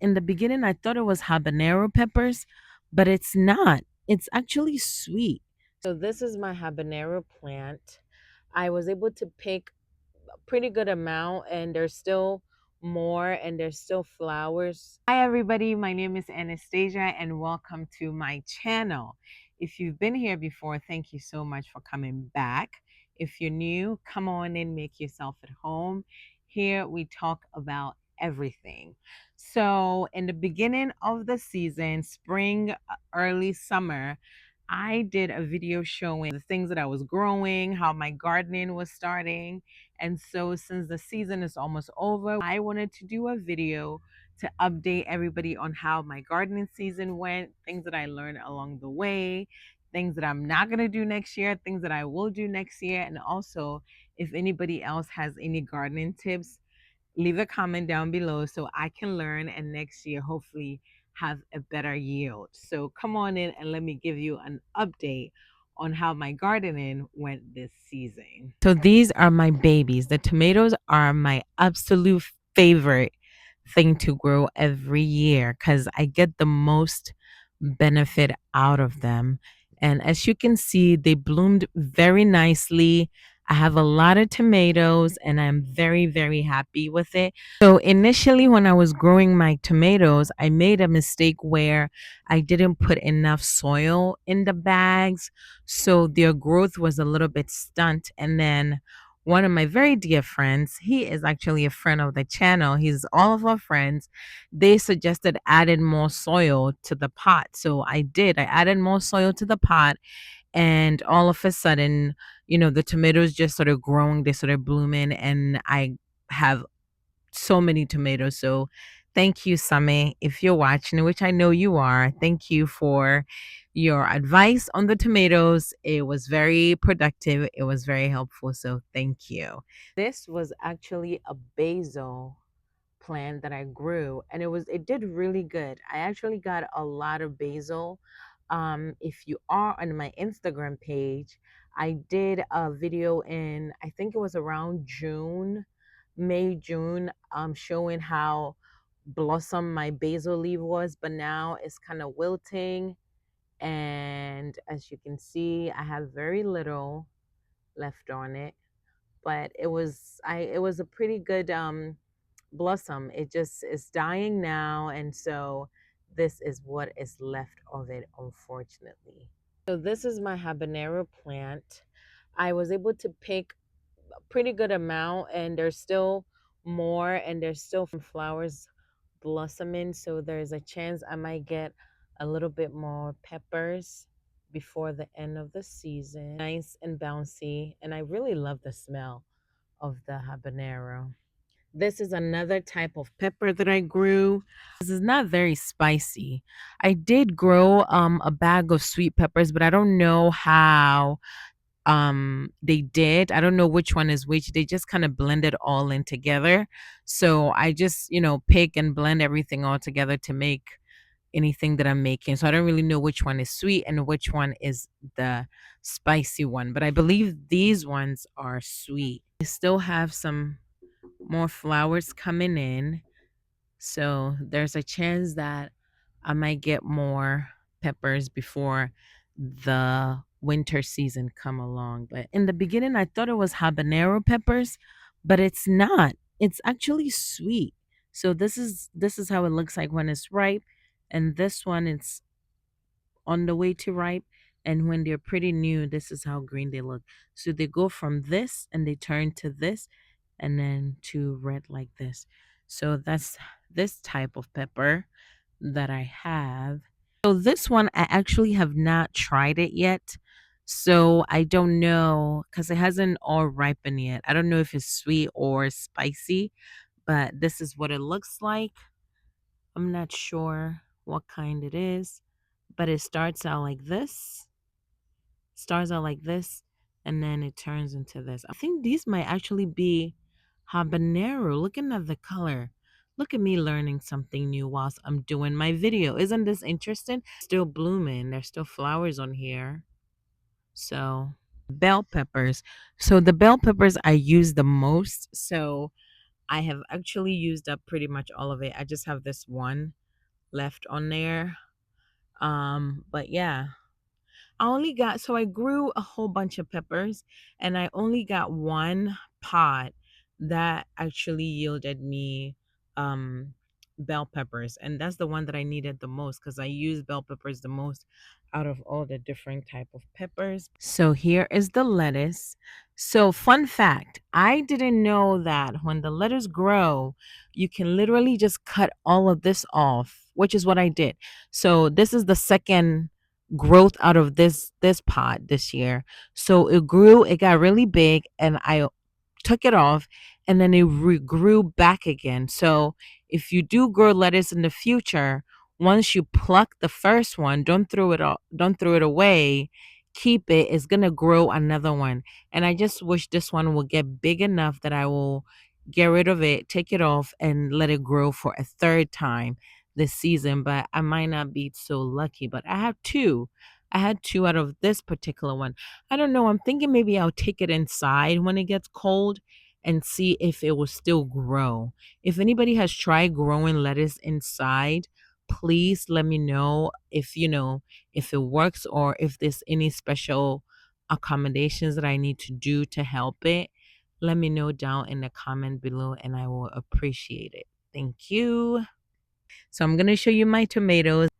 In the beginning, I thought it was habanero peppers, but it's not. It's actually sweet. So this is my habanero plant. I was able to pick a pretty good amount, and there's still more, and there's still flowers. Hi everybody, my name is Anastasia and welcome to my channel. If you've been here before, thank you so much for coming back. If you're new, come on in, make yourself at home. Here we talk about everything. So in the beginning of the season, spring, early summer, I did a video showing the things that I was growing, how my gardening was starting. And so, since the season is almost over, I wanted to do a video to update everybody on how my gardening season went, things that I learned along the way, things that I'm not going to do next year, things that I will do next year. And also, if anybody else has any gardening tips, leave a comment down below so I can learn and next year hopefully have a better yield. So come on in and let me give you an update on how my gardening went this season. So these are my babies. The tomatoes are my absolute favorite thing to grow every year because I get the most benefit out of them. And as you can see, they bloomed very nicely. I have a lot of tomatoes and I'm very, very happy with it. So, initially, when I was growing my tomatoes, I made a mistake where I didn't put enough soil in the bags. So, their growth was a little bit stunt. And then one of my very dear friends, he is actually a friend of the channel, he's all of our friends. They suggested adding more soil to the pot. So, I did. I added more soil to the pot and all of a sudden, the tomatoes just started growing, they started blooming, and I have so many tomatoes. So thank you, Same, if you're watching, which I know you are. Thank you for your advice on the tomatoes. It was very productive, it was very helpful, so thank you. This was actually a basil plant that I grew, and it did really good. I actually got a lot of basil. If you are on my Instagram page, I did a video in, I think it was around June, May, June, showing how blossom my basil leaf was, but now it's kind of wilting. And as you can see, I have very little left on it, but it was a pretty good blossom. It just is dying now, and so this is what is left of it, unfortunately. So this is my habanero plant. I was able to pick a pretty good amount, and there's still more, and there's still flowers blossoming, so there's a chance I might get a little bit more peppers before the end of the season. Nice and bouncy, and I really love the smell of the habanero. This is another type of pepper that I grew. This is not very spicy. I did grow a bag of sweet peppers, but I don't know how they did. I don't know which one is which. They just kind of blended all in together. So I just, pick and blend everything all together to make anything that I'm making. So I don't really know which one is sweet and which one is the spicy one, but I believe these ones are sweet. I still have some more flowers coming in. So there's a chance that I might get more peppers before the winter season come along. But in the beginning, I thought it was habanero peppers, but it's not. It's actually sweet. So this is how it looks like when it's ripe, and this one it's on the way to ripe. And when they're pretty new, this is how green they look. So they go from this and they turn to this and then to red like this. So that's this type of pepper that I have. So this one, I actually have not tried it yet. So I don't know because it hasn't all ripened yet. I don't know if it's sweet or spicy, but this is what it looks like. I'm not sure what kind it is, but it starts out like this. Starts out like this, and then it turns into this. I think these might actually be habanero. Looking at the color. Look at me learning something new whilst I'm doing my video. Isn't this interesting? Still blooming. There's still flowers on here. So, bell peppers. So the bell peppers I use the most. So I have actually used up pretty much all of it. I just have this one left on there. But yeah, I grew a whole bunch of peppers and I only got one pot that actually yielded me um bell peppers, and that's the one that I needed the most because I use bell peppers the most out of all the different type of peppers. So here is the lettuce. So fun fact, I didn't know that when the lettuce grow, you can literally just cut all of this off, which is what I did. So this is the second growth out of this pot this year. So it grew, it got really big, and I took it off, and then it regrew back again. So if you do grow lettuce in the future, once you pluck the first one, don't throw it away. Keep it. It's gonna grow another one. And I just wish this one will get big enough that I will get rid of it, take it off, and let it grow for a third time this season. But I might not be so lucky. But I have two. I had two out of this particular one. I don't know. I'm thinking maybe I'll take it inside when it gets cold and see if it will still grow. If anybody has tried growing lettuce inside, please let me know if if it works or if there's any special accommodations that I need to do to help it. Let me know down in the comment below and I will appreciate it. Thank you. So I'm going to show you my tomatoes.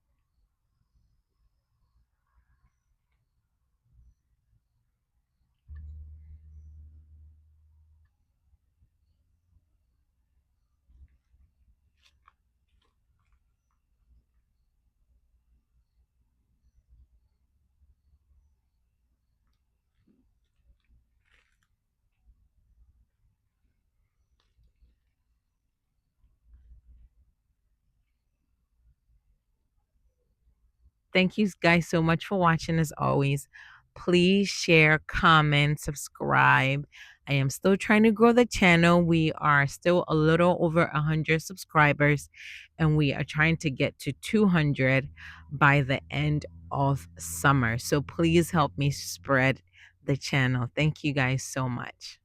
Thank you guys so much for watching as always. Please share, comment, subscribe. I am still trying to grow the channel. We are still a little over 100 subscribers and we are trying to get to 200 by the end of summer. So please help me spread the channel. Thank you guys so much.